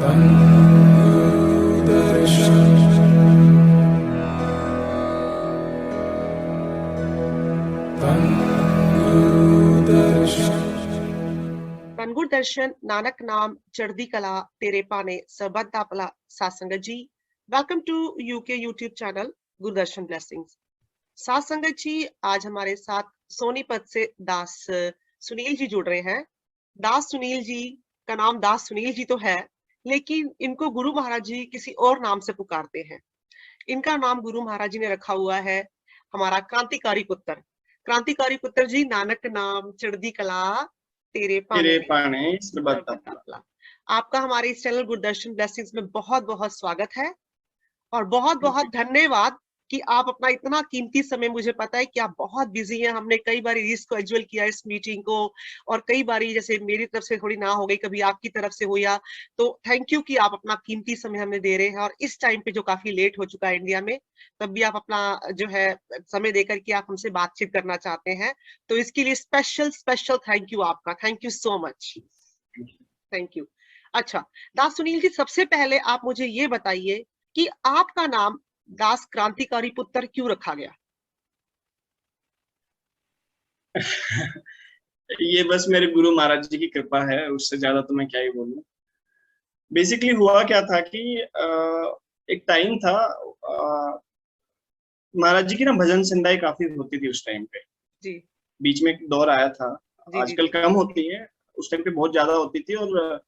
तनगुर दर्शन नानक नाम चढ़दी कला तेरे पाने सबद आपला साथ संगत जी, welcome to UK YouTube channel Gurdarshan blessings. साथ संगत जी, आज हमारे साथ सोनीपत से दास सुनील जी जुड़ रहे हैं। दास सुनील जी का नाम दास सुनील जी तो है, लेकिन इनको गुरु महाराज जी किसी और नाम से पुकारते हैं। इनका नाम गुरु महाराज जी ने रखा हुआ है हमारा क्रांतिकारी पुत्र। क्रांतिकारी पुत्र जी, नानक नाम चढ़दी कला तेरे पाने सबद। आपका हमारे इस चैनल गुरदर्शन ब्लेसिंग्स में बहुत बहुत स्वागत है और बहुत बहुत धन्यवाद कि आप अपना इतना कीमती समय, मुझे पता है कि आप बहुत बिजी हैं, हमने कई बार रिस्केड्यूल किया इस मीटिंग को और कई बार जैसे मेरी तरफ से थोड़ी ना हो गई, कभी आपकी तरफ से हो या, तो थैंक यू कि आप अपना कीमती समय हमें दे रहे हैं। और इस टाइम पे जो काफी लेट हो चुका है इंडिया में, तब भी आप अपना जो है समय देकर के आप हमसे बातचीत करना चाहते हैं, तो इसके लिए स्पेशल स्पेशल थैंक यू आपका। Thank you so much, thank you. अच्छा दास सुनील जी, सबसे पहले आप मुझे ये बताइए कि आपका नाम दास क्रांतिकारी पुत्र क्यों रखा गया? ये बस मेरे गुरु महाराज जी की कृपा है, उससे ज्यादा तो मैं क्या ही बोलूं। बेसिकली हुआ क्या था कि एक टाइम था, महाराज जी की ना भजन संध्याएं काफी होती थी उस टाइम पे जी। बीच में एक दौर आया था, आजकल कम होती है, उस टाइम पे बहुत ज्यादा होती थी। और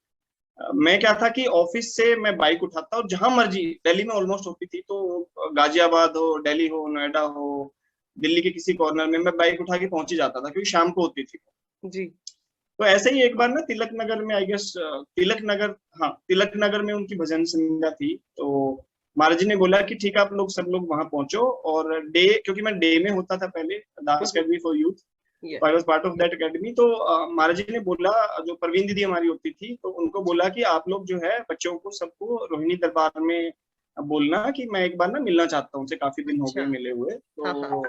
मैं क्या था कि ऑफिस से मैं बाइक उठाता और जहां मर्जी, दिल्ली में ऑलमोस्ट होती थी, तो गाजियाबाद हो, दिल्ली हो, नोएडा हो, दिल्ली के किसी कॉर्नर में मैं बाइक उठा के पहुंच ही जाता था, क्योंकि शाम को होती थी जी। तो ऐसे ही एक बार ना तिलक नगर में, आई गेस तिलक नगर, हाँ तिलक नगर में उनकी भजन संध्या थी। तो महाराज जी ने बोला कि ठीक है, आप लोग सब लोग वहां पहुंचो। और डे, क्योंकि मैं डे में होता था पहले, Das academy for youth, I was part of that academy. तो महाराज जी ने बोला, जो प्रवीण दीदी हमारी होती थी, तो उनको बोला कि आप लोग जो है बच्चों को सबको रोहिणी दरबार में बोलना कि मैं एक बार ना मिलना चाहता हूँ, उनसे काफी दिन हो गए मिले हुए, तो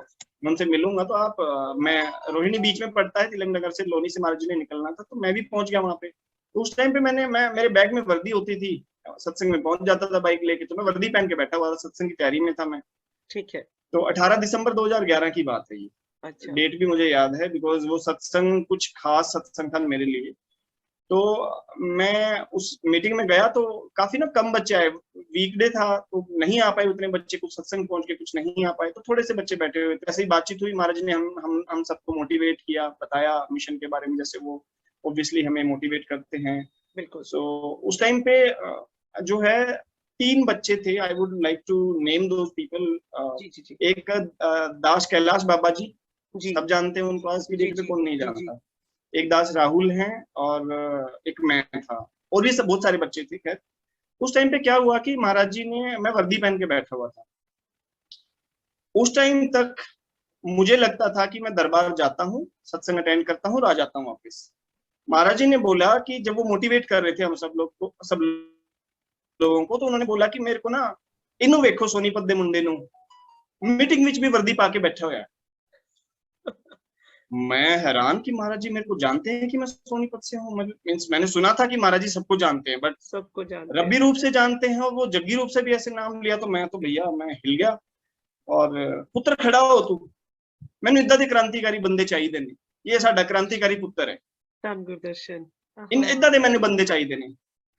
मैं उनसे मिलूंगा। तो आप मैं, रोहिणी बीच में पड़ता है, तिलक नगर से लोनी से महाराज जी ने निकलना था, तो मैं भी पहुंच गया वहां पे। तो उस टाइम पे मैं मेरे बैग में वर्दी होती थी, सत्संग में पहुंच जाता था बाइक लेके, तो मैं वर्दी पहन के बैठा हुआ था, सत्संग की तैयारी में था मैं। ठीक है। तो 18 दिसंबर 2011 की बात है ये। अच्छा। डेट भी मुझे याद है, बिकॉज वो सत्संग कुछ खास सत्संग था मेरे लिए। तो मैं उस मीटिंग में गया, तो काफी ना कम बच्चे आए, वीकडे था तो नहीं आ पाए उतने बच्चे, कुछ सत्संग पहुंच के कुछ नहीं आ पाए, तो थोड़े से बच्चे बैठे हुए थे। ऐसे ही बातचीत हुई, महाराज ने हम सबको मोटिवेट किया, बताया मिशन के बारे में, जैसे वो ऑब्वियसली हमें मोटिवेट करते हैं। बिल्कुल। सो उस टाइम पे जो है 3 बच्चे थे, I would like to name those people. एक दास कैलाश बाबा जी, सब जानते हैं उनको, आज की डेट में कौन नहीं जानता। एक दास राहुल हैं और एक मैं था, और भी सब बहुत सारे बच्चे थे। खैर उस टाइम पे क्या हुआ कि महाराज जी ने, मैं वर्दी पहन के बैठा हुआ था, उस टाइम तक मुझे लगता था कि मैं दरबार जाता हूँ, सत्संग अटेंड करता हूँ और आ जाता हूँ वापस। महाराज जी ने बोला कि जब वो मोटिवेट कर रहे थे हम सब लोग को, सब लोगों को, तो उन्होंने बोला कि मेरे को ना इनू वेखो सोनीपत दे मुंडे नू मीटिंग विच भी वर्दी पाके बैठा हुआ है। मैं हैरान कि महाराज जी मेरे को जानते हैं कि मैं सोनीपत से हूँ। मीन्स मैंने सुना था कि महाराज जी सबको जानते हैं, बट सबको जानते रब्बी रूप से जानते हैं, और वो जग्गी रूप से भी ऐसे नाम लिया, तो मैं तो भैया मैं हिल गया। और पुत्र खड़ा हो तू, मैंने इदा दे क्रांतिकारी बंदे चाहिए ने, ये साडा क्रांतिकारी पुत्र है, गुरदर्शन इन इदा दे मैंने बंदे चाहिए ने।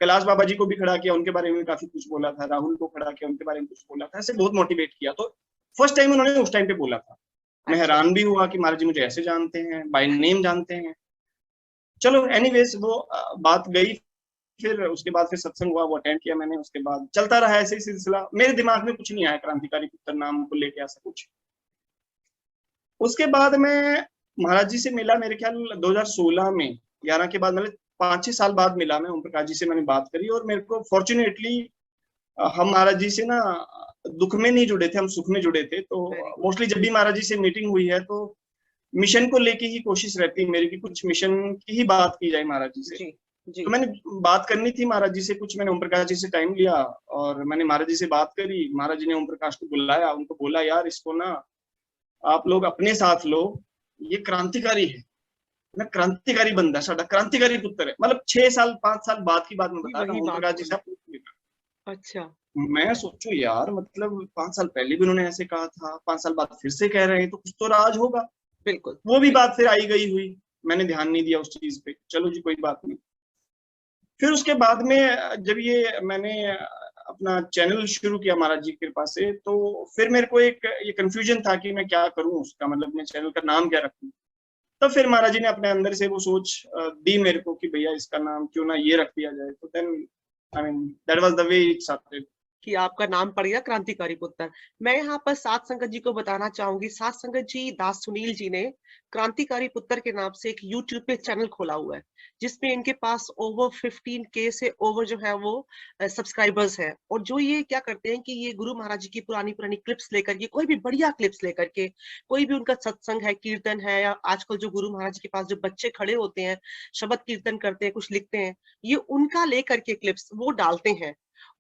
कैलाश बाबा जी को भी खड़ा किया, उनके बारे में काफी कुछ बोला था, राहुल को खड़ा किया, उनके बारे में कुछ बोला था, ऐसे बहुत मोटिवेट किया। तो फर्स्ट टाइम उन्होंने उस टाइम पे बोला था, मैं हैरान भी हुआ कि महाराज जी मुझे ऐसे जानते हैं, बाय नेम जानते हैं। चलो एनीवेज, वो बात गई। फिर उसके बाद फिर सत्संग हुआ, वो अटेंड किया मैंने, उसके बाद चलता रहा ऐसे ही सिलसिला। मेरे दिमाग में कुछ नहीं आया क्रांतिकारी पुत्र नाम को लेके ऐसा कुछ। उसके बाद मैं महाराज जी से मिला, मेरे ख्याल 2016 में, 11 के बाद, मतलब 5-6 साल बाद मिला मैं। ओम प्रकाश जी से मैंने बात करी, और मेरे को फॉर्चुनेटली हम महाराज जी से ना दुख में नहीं जुड़े थे, हम सुख में जुड़े थे। तो मोस्टली जब भी महाराज जी से मीटिंग हुई है, तो मिशन को लेके ही कोशिश रहती है मेरी कि कुछ मिशन की ही बात की जाए महाराज जी से। तो मैंने बात करनी थी महाराज जी से कुछ, मैंने ओम प्रकाश जी से टाइम लिया और मैंने महाराज जी से बात करी। महाराज जी ने ओम प्रकाश को बुलाया, उनको बोला यार इसको ना आप लोग अपने साथ लो, ये क्रांतिकारी है, मैं क्रांतिकारी बंदा, साडा क्रांतिकारी पुत्र है। मतलब 6 साल 5 साल बाद की बात मैं जी, बता रहा वही हूँ, ओम बात प्रकाश जी बोली। साहब। अच्छा। मैं सोचू यार, मतलब 5 साल पहले भी उन्होंने ऐसे कहा था, 5 साल बाद फिर से कह रहे हैं, तो कुछ तो राज होगा। बिल्कुल। वो भी बात फिर आई गई हुई, मैंने ध्यान नहीं दिया उस चीज पे, चलो जी कोई बात नहीं। फिर उसके बाद में जब ये मैंने अपना चैनल शुरू किया महाराज जी की कृपा से, तो फिर मेरे को एक ये कंफ्यूजन था कि मैं क्या करूं उसका, मतलब मैं चैनल का नाम क्या रखूं। तब फिर महाराज जी ने अपने अंदर से वो सोच दी मेरे को कि भैया इसका नाम क्यों ना ये रख दिया जाए। तो then I mean that was the way it started. कि आपका नाम पड़ गया क्रांतिकारी पुत्र। मैं यहाँ पर सात संगत जी को बताना चाहूंगी, सात संगत जी दास सुनील जी ने क्रांतिकारी पुत्र के नाम से एक यूट्यूब पे चैनल खोला हुआ है, जिसमें इनके पास ओवर 15K से ओवर जो है वो सब्सक्राइबर्स हैं। और जो ये क्या करते हैं कि ये गुरु महाराज जी की पुरानी पुरानी क्लिप्स लेकर के, कोई भी बढ़िया क्लिप्स लेकर के, कोई भी उनका सत्संग है, कीर्तन है, या आजकल जो गुरु महाराज जी के पास जो बच्चे खड़े होते हैं, शब्द कीर्तन करते हैं, कुछ लिखते हैं, ये उनका लेकर के क्लिप्स वो डालते हैं।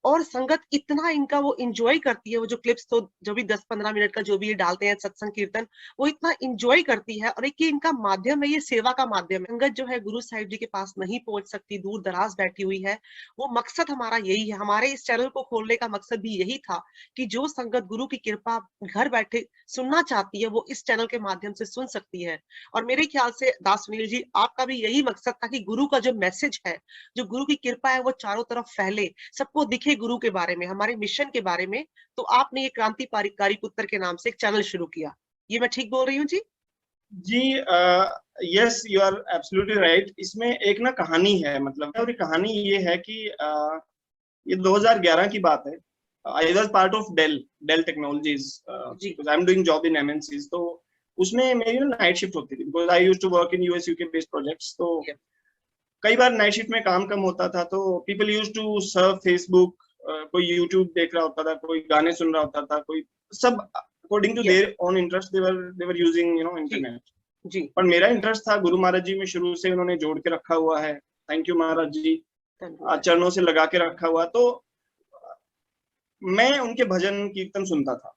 और संगत इतना इनका वो इंजॉय करती है, वो जो क्लिप्स तो जो भी 10-15 मिनट का जो भी ये डालते हैं सत्संग कीर्तन, वो इतना इंजॉय करती है। और एक ये इनका माध्यम है, ये सेवा का माध्यम है। संगत जो है गुरु साहिब जी के पास नहीं पहुंच सकती, दूर दराज बैठी हुई है, वो मकसद हमारा यही है। हमारे इस चैनल को खोलने का मकसद भी यही था कि जो संगत गुरु की कृपा घर बैठे सुनना चाहती है, वो इस चैनल के माध्यम से सुन सकती है। और मेरे ख्याल से दास सुनील जी, आपका भी यही मकसद था कि गुरु का जो मैसेज है, जो गुरु की कृपा है, वो चारों तरफ फैले, सबको दिखे गुरु के बारे में, हमारे मिशन के बारे में। तो आपने ये क्रांतिकारी पुत्र के नाम से एक चैनल शुरू किया। ये मैं ठीक बोल रही हूँ जी? जी yes, you are absolutely right. इसमें एक ना कहानी है, मतलब, और ये कहानी ये है कि ये 2011 की बात है। I was part of Dell technologies, जी। Because I am doing job in MNCs. तो उसमें मेरी ना नाइट शिफ्ट होती थी, because I used to work in US UK based projects. तो कई बार नाइट शिफ्ट में काम कम होता था, तो people used to surf Facebook, कोई यूट्यूब देख रहा होता था, कोई गाने सुन रहा होता था, कोई सब according to yes. Their own interest they were using जी। इंटरनेट। जी। पर मेरा इंटरेस्ट था गुरु महाराज जी में, शुरू से उन्होंने जोड़ के रखा हुआ है। थैंक यू महाराज जी, धन्यवाद। चरणों से लगा के रखा हुआ। तो मैं उनके भजन कीर्तन सुनता था।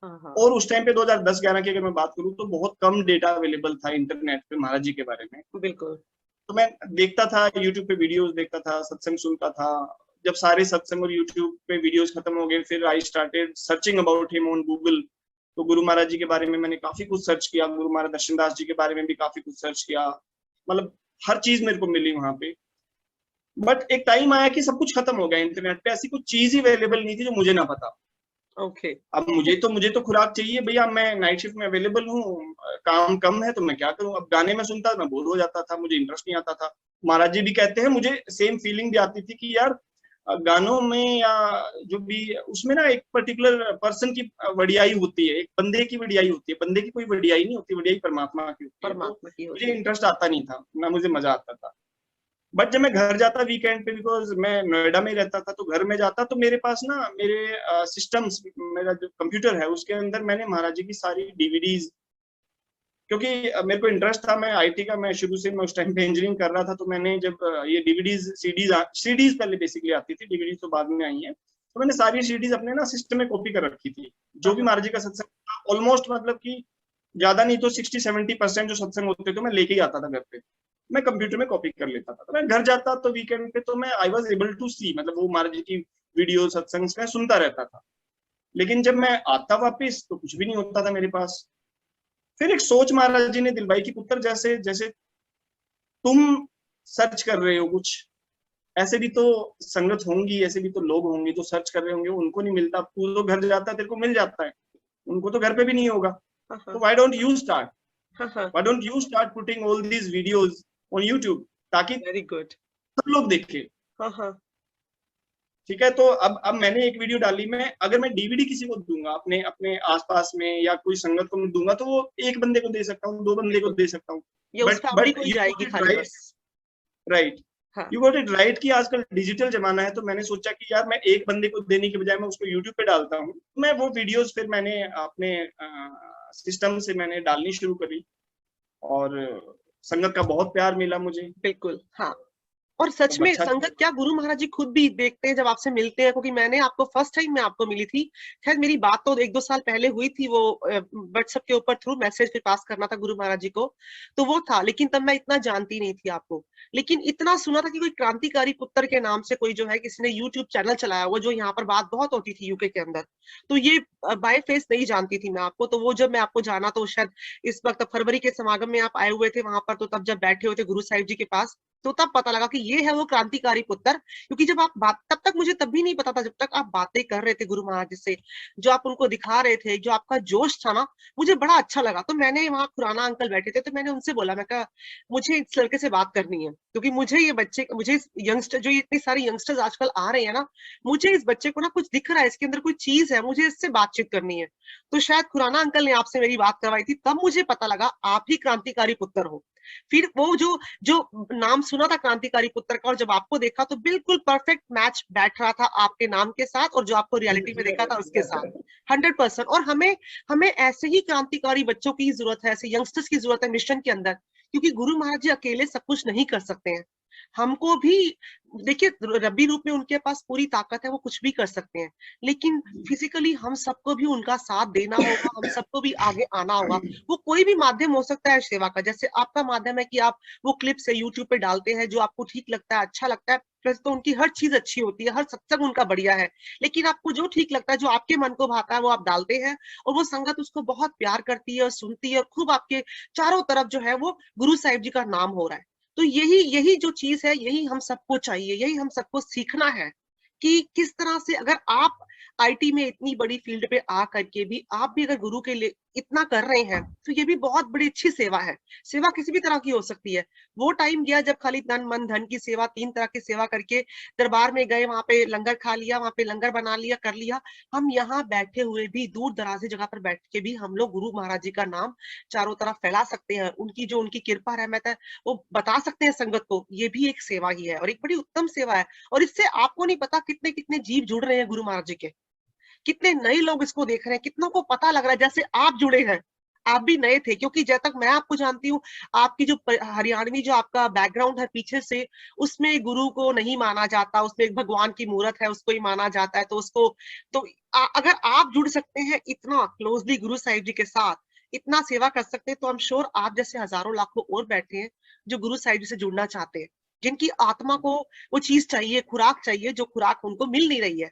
हाँ हाँ। और उस टाइम पे 2010-11 की अगर मैं बात करूं, तो बहुत कम डेटा अवेलेबल था इंटरनेट पे महाराज जी के बारे में। बिल्कुल। तो मैं देखता था, यूट्यूब पे वीडियोस देखता था, सत्संग सुनता था। जब सारे सत्संग और यूट्यूब पे वीडियोस खत्म हो गए, फिर I started searching about him on Google. तो गुरु महाराज जी के बारे में मैंने काफी कुछ सर्च किया, गुरु महाराज दर्शनदास जी के बारे में भी काफी कुछ सर्च किया। मतलब हर चीज मेरे को मिली वहां पे। बट एक टाइम आया कि सब कुछ खत्म हो गया इंटरनेट पे, ऐसी कुछ चीज ही अवेलेबल नहीं थी जो मुझे ना पता। ओके। अब मुझे तो खुराक चाहिए भैया, मैं नाइट शिफ्ट में अवेलेबल हूँ, काम कम है, तो मैं क्या करूँ। अब गाने में सुनता, मैं बोर हो जाता था, मुझे इंटरेस्ट नहीं आता था। महाराज जी भी कहते हैं, मुझे सेम फीलिंग भी आती थी कि यार गानों में या जो भी उसमें ना एक पर्टिकुलर पर्सन की वडियाई होती है, एक बंदे की वडियाई होती है, बंदे की कोई वडियाई नहीं होती, वडियाई परमात्मा की होती है। तो परमात्मा की मुझे होती है। इंटरेस्ट आता नहीं था, ना मुझे मजा आता था। बट जब मैं घर जाता वीकेंड पे, बिकॉज मैं नोएडा में रहता था, तो घर में जाता तो मेरे पास ना मेरे सिस्टम्स, मेरा जो कंप्यूटर है उसके अंदर मैंने महाराज जी की सारी डीवीडीज, क्योंकि मेरे को इंटरेस्ट था, मैं आईटी का, मैं शुरू से मैं उस टाइम पे इंजीनियरिंग कर रहा था। तो मैंने जब ये डीवीडीज सीडीज पहले बेसिकली आती थी, डीवीडीज तो बाद में आई है। तो मैंने सारी सीडीज अपने ना सिस्टम में कॉपी कर रखी थी, जो हाँ भी हाँ। महाराज जी का सत्संग था ऑलमोस्ट, मतलब कि ज्यादा नहीं तो 60-70% जो सत्संग होते थे मैं लेके ही आता था घर पे। मैं कंप्यूटर में कॉपी कर लेता था। तो मैं घर जाता तो वीकेंड पे तो मैं आई वॉज एबल टू सी, मतलब वो महाराज जी की वीडियो सत्संग में सुनता रहता था। लेकिन जब मैं आता वापिस तो कुछ भी नहीं होता था मेरे पास। फिर एक सोच महाराज जी ने दिलवाई कि पुत्र, जैसे जैसे तुम सर्च कर रहे हो कुछ, ऐसे भी तो संगत होंगी, ऐसे भी तो लोग होंगे जो सर्च कर रहे होंगे, उनको नहीं मिलता, तू तो घर जाता है तेरे को मिल जाता है, उनको तो घर पे भी नहीं होगा। हाँ तो हाँ। व्हाई डोंट यू स्टार्ट, हाँ हाँ। Why don't you start putting all these videos on YouTube, ताकि वेरी गुड। सब लोग देखें। हाँ हाँ। ठीक है, तो अब मैंने एक वीडियो डाली। मैं अगर मैं डीवीडी किसी को दूंगा, अपने अपने आसपास में या कोई संगत को मैं दूंगा, तो वो एक बंदे को दे सकता हूँ, 2 बंदे को बिल्कुल। दे सकता हूँ। ये उस फैमिली बट को ही यू गॉट जाएगी इट खाली राइट, बस। राइट, हाँ। यू गॉट इट राइट कि आजकल डिजिटल जमाना है। तो मैंने सोचा कि यार मैं एक बंदे को देने के बजाय मैं उसको यूट्यूब पे डालता हूँ। मैं वो वीडियोस फिर मैंने अपने सिस्टम से मैंने डालनी शुरू करी, और संगत का बहुत प्यार मिला मुझे। बिल्कुल। हाँ। और सच तो में अच्छा संगत क्या गुरु महाराज जी खुद भी देखते हैं जब आपसे मिलते हैं, क्योंकि मैंने आपको फर्स्ट टाइम मैं आपको मिली थी, शायद मेरी बात तो 1-2 साल पहले हुई थी, वो व्हाट्सएप के ऊपर थ्रू मैसेज पे पास करना था गुरु महाराज जी को, तो वो था, लेकिन तब मैं इतना जानती नहीं थी आपको। लेकिन इतना सुना था कि कोई क्रांतिकारी पुत्र के नाम से कोई जो है किसी ने यूट्यूब चैनल चलाया हुआ, जो यहाँ पर बात बहुत होती थी यूके के अंदर, तो ये बाय फेस नहीं जानती थी मैं आपको। तो वो जब मैं आपको जाना तो शायद इस वक्त फरवरी के समागम में आप आए हुए थे वहां पर, तो तब जब बैठे हुए थे गुरु साहिब जी के पास, तो तब पता लगा कि ये है वो क्रांतिकारी पुत्र। क्योंकि जब आप बात, तब तक मुझे तब भी नहीं पता था, जब तक आप बातें कर रहे थे गुरु महाराज जी से, जो आप उनको दिखा रहे थे, जो आपका जोश था ना, मुझे बड़ा अच्छा लगा। तो मैंने वहां खुराना अंकल बैठे थे, तो मैंने उनसे बोला, मैं कहा मुझे इस लड़के से बात करनी है, क्योंकि मुझे ये बच्चे, मुझे यंगस्टर, जो इतने सारे यंगस्टर्स आजकल आ रहे हैं ना, मुझे इस बच्चे को ना कुछ दिख रहा है, इसके अंदर कोई चीज है, मुझे इससे बातचीत करनी है। तो शायद खुराना अंकल ने आपसे मेरी बात करवाई थी, तब मुझे पता लगा आप ही क्रांतिकारी पुत्र हो। फिर वो जो जो नाम सुना था क्रांतिकारी पुत्र का, और जब आपको देखा तो बिल्कुल परफेक्ट मैच बैठ रहा था आपके नाम के साथ, और जो आपको रियलिटी में देखा था उसके साथ 100%। और हमें हमें ऐसे ही क्रांतिकारी बच्चों की जरूरत है, ऐसे यंगस्टर्स की जरूरत है मिशन के अंदर, क्योंकि गुरु महाराज जी अकेले सब कुछ नहीं कर सकते हैं। हमको भी देखिए, रब्बी रूप में उनके पास पूरी ताकत है, वो कुछ भी कर सकते हैं, लेकिन फिजिकली हम सबको भी उनका साथ देना होगा, हम सबको भी आगे आना होगा। वो कोई भी माध्यम हो सकता है सेवा का, जैसे आपका माध्यम है कि आप वो क्लिप से यूट्यूब पे डालते हैं, जो आपको ठीक लगता है, अच्छा लगता है। वैसे तो उनकी हर चीज अच्छी होती है, हर सत्संग उनका बढ़िया है, लेकिन आपको जो ठीक लगता है, जो आपके मन को भाता है, वो आप डालते हैं, और वो संगत उसको बहुत प्यार करती है और सुनती है, और खूब आपके चारों तरफ जो है वो गुरु साहिब जी का नाम हो रहा है। तो यही यही जो चीज है, यही हम सबको चाहिए, यही हम सबको सीखना है, कि किस तरह से अगर आप आईटी में इतनी बड़ी फील्ड पे आ करके भी आप भी अगर गुरु के लिए इतना कर रहे हैं, तो ये भी बहुत बड़ी अच्छी सेवा है। सेवा किसी भी तरह की हो सकती है। वो टाइम गया जब खाली तन मन धन की सेवा, 3 तरह की सेवा करके दरबार में गए, वहां पे लंगर खा लिया, वहां पे लंगर बना लिया, कर लिया। हम यहाँ बैठे हुए भी, दूर दराज जगह पर बैठ के भी हम लोग गुरु महाराज जी का नाम चारों तरफ फैला सकते हैं, उनकी जो उनकी कृपा रहमत है वो बता सकते हैं संगत को। ये भी एक सेवा ही है, और एक बड़ी उत्तम सेवा है। और इससे आपको नहीं पता कितने कितने जीव जुड़ रहे हैं गुरु महाराज जी के, कितने नए लोग इसको देख रहे हैं, कितनों को पता लग रहा है, जैसे आप जुड़े हैं। आप भी नए थे, क्योंकि जब तक मैं आपको जानती हूँ, आपकी जो हरियाणवी जो आपका बैकग्राउंड है पीछे से, उसमें गुरु को नहीं माना जाता, उसमें एक भगवान की मूर्त है, उसको ही माना जाता है। तो उसको, तो अगर आप जुड़ सकते हैं इतना क्लोजली गुरु साहिब जी के साथ, इतना सेवा कर सकते हैं, तो हम श्योर आप जैसे हजारों लाखों और बैठे हैं जो गुरु साहिब जी से जुड़ना चाहते हैं, जिनकी आत्मा को वो चीज चाहिए, खुराक चाहिए, जो खुराक उनको मिल नहीं रही है।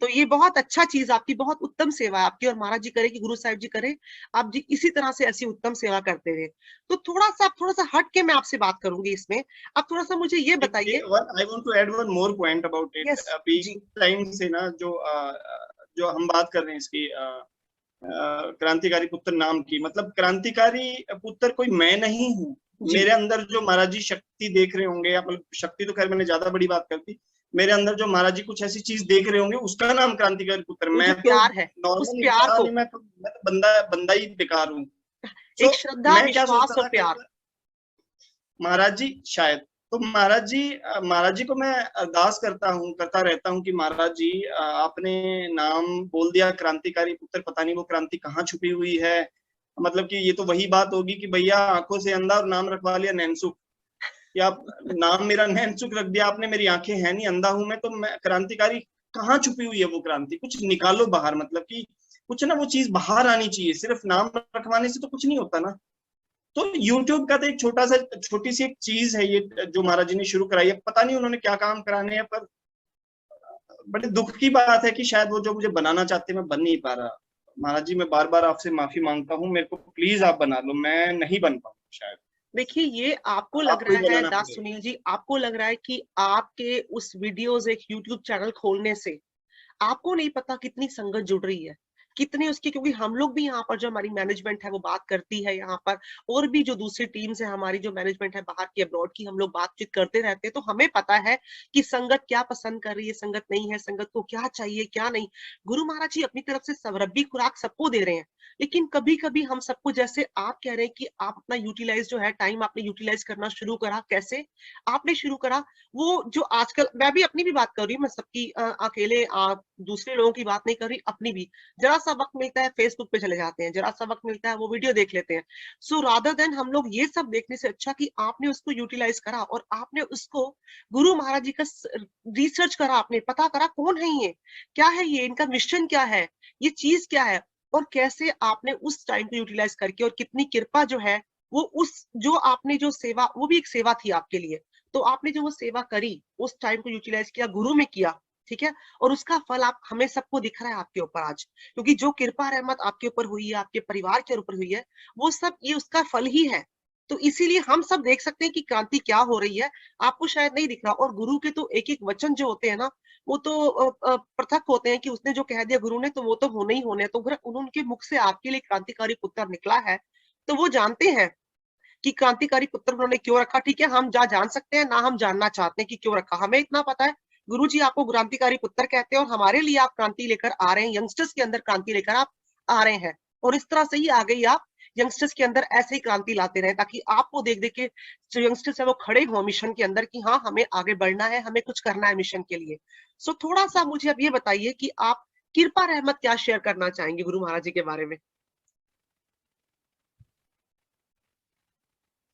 तो ये बहुत अच्छा चीज आपकी, बहुत उत्तम सेवा है आपकी, और महाराज जी करे कि गुरु साहिब जी करे आप जी इसी तरह से ऐसी उत्तम सेवा करते रहे। तो थोड़ा सा हट के मैं आपसे बात करूंगी इसमें। अब थोड़ा सा मुझे ये बताइए। I want to add one more point about it. Yes अभी जी। टाइम से ना जो हम बात कर रहे हैं इसकी क्रांतिकारी पुत्र नाम की, मतलब क्रांतिकारी पुत्र कोई मैं नहीं हूँ। जी मेरे अंदर जो महाराज जी शक्ति देख रहे होंगे, या मतलब शक्ति तो खैर मैंने ज्यादा बड़ी बात कर दी, मेरे अंदर जो महाराज जी कुछ ऐसी चीज देख रहे होंगे, उसका नाम क्रांतिकारी पुत्र। वो जो मैं तो प्यार है, उस नॉर्मल प्यार इंसान को, ही, मैं तो बंदा बंदा ही बेकार हूँ। एक सो श्रद्धा मैं क्या विश्वास सोचता और था कि प्यार। महाराज जी शायद, तो महाराज जी को मैं अरदास करता रहता हूँ कि महाराज जी आपने नाम बोल दिया क्रांतिकारी पुत्र, पता नहीं वो क्रांति कहाँ छुपी हुई है। मतलब कि ये तो वही बात होगी कि भैया आंखों से अंधा और नाम रखवा लिया नैनसुख, कि आप नाम मेरा नैनसुख रख दिया आपने, मेरी आंखें हैं नहीं, अंधा हूं मैं, तो मैं क्रांतिकारी कहाँ छुपी हुई है वो क्रांति, कुछ निकालो बाहर। मतलब कि कुछ ना वो चीज बाहर आनी चाहिए, सिर्फ नाम रखवाने से तो कुछ नहीं होता ना। तो YouTube का तो एक छोटी सी एक चीज है ये, जो महाराज जी ने शुरू कराई है। पता नहीं उन्होंने क्या काम कराने हैं, पर बड़े दुख की बात है कि शायद वो जो मुझे बनाना चाहते मैं बन नहीं पा रहा। महाराज जी मैं बार बार आपसे माफी मांगता हूँ, मेरे को प्लीज आप बना लो, मैं नहीं बन पाऊंगा शायद। देखिए, ये आपको लग आपको ही रहा है बनाना दास पड़ेगा। सुनील जी, आपको लग रहा है कि आपके उस वीडियोस, एक यूट्यूब चैनल खोलने से आपको नहीं पता कितनी संगत जुड़ रही है, कितने उसकी, क्योंकि हम लोग भी यहाँ पर जो हमारी मैनेजमेंट है वो बात करती है यहाँ पर, और भी जो दूसरी टीम्स है हमारी, जो मैनेजमेंट है बाहर की, अब्रॉड की, हम लोग बातचीत करते रहते हैं, तो हमें पता है कि संगत क्या पसंद कर रही है, संगत नहीं है, संगत को क्या चाहिए क्या नहीं। गुरु महाराज जी अपनी तरफ से रब्बी खुराक सबको दे रहे हैं, लेकिन कभी कभी हम सबको, जैसे आप कह रहे हैं कि आप अपना यूटिलाइज जो है टाइम आपने यूटिलाइज करना शुरू करा, कैसे आपने शुरू करा, वो जो आजकल, मैं भी अपनी भी बात कर रही हूँ, मैं सबकी अकेले दूसरे लोगों की बात नहीं कर रही, अपनी भी। जरा सा वक्त मिलता है फेसबुक पे चले जाते हैं, जरा सा वक्त मिलता है वो वीडियो देख लेते हैं। सो रादर देन हम लोग ये सब देखने से अच्छा कि आपने उसको यूटिलाइज करा और आपने उसको गुरु महाराज जी का रिसर्च करा, आपने पता करा कौन है ये, क्या है ये, इनका मिशन क्या है, ये चीज क्या है, और कैसे आपने उस टाइम को यूटिलाइज करके, और कितनी कृपा जो है वो उस जो आपने जो सेवा, वो भी एक सेवा थी आपके लिए, तो आपने जो वो सेवा करी उस टाइम को यूटिलाइज किया, गुरु में किया, ठीक है, और उसका फल आप हमें सबको दिख रहा है आपके ऊपर आज, क्योंकि जो कृपा रहमत आपके ऊपर हुई है, आपके परिवार के ऊपर हुई है, वो सब ये उसका फल ही है। तो इसीलिए हम सब देख सकते हैं कि क्रांति क्या हो रही है, आपको शायद नहीं दिख रहा। और गुरु के तो एक एक वचन जो होते हैं ना, वो तो पृथक होते हैं कि उसने जो कह दिया गुरु ने तो वो तो होने ही होने हैं। तो अगर उनके मुख से आपके लिए क्रांतिकारी पुत्र निकला है तो वो जानते हैं कि क्रांतिकारी पुत्र उन्होंने क्यों रखा। ठीक है, हम जान सकते हैं ना, हम जानना चाहते हैं कि क्यों रखा, हमें इतना पता है गुरु जी आपको क्रांतिकारी पुत्र कहते हैं और हमारे लिए आप क्रांति लेकर आ रहे हैं, यंगस्टर्स के अंदर क्रांति लेकर आप आ रहे हैं, और इस तरह से ही आगे ही आप यंगस्टर्स के अंदर ऐसे ही क्रांति लाते रहे, ताकि आपको देख देख के जो यंगस्टर्स है वो खड़े हो मिशन के अंदर कि हाँ हमें आगे बढ़ना है, हमें कुछ करना है मिशन के लिए। सो थोड़ा सा मुझे अब ये बताइए कि आप कृपा रहमत क्या शेयर करना चाहेंगे गुरु महाराज जी के बारे में।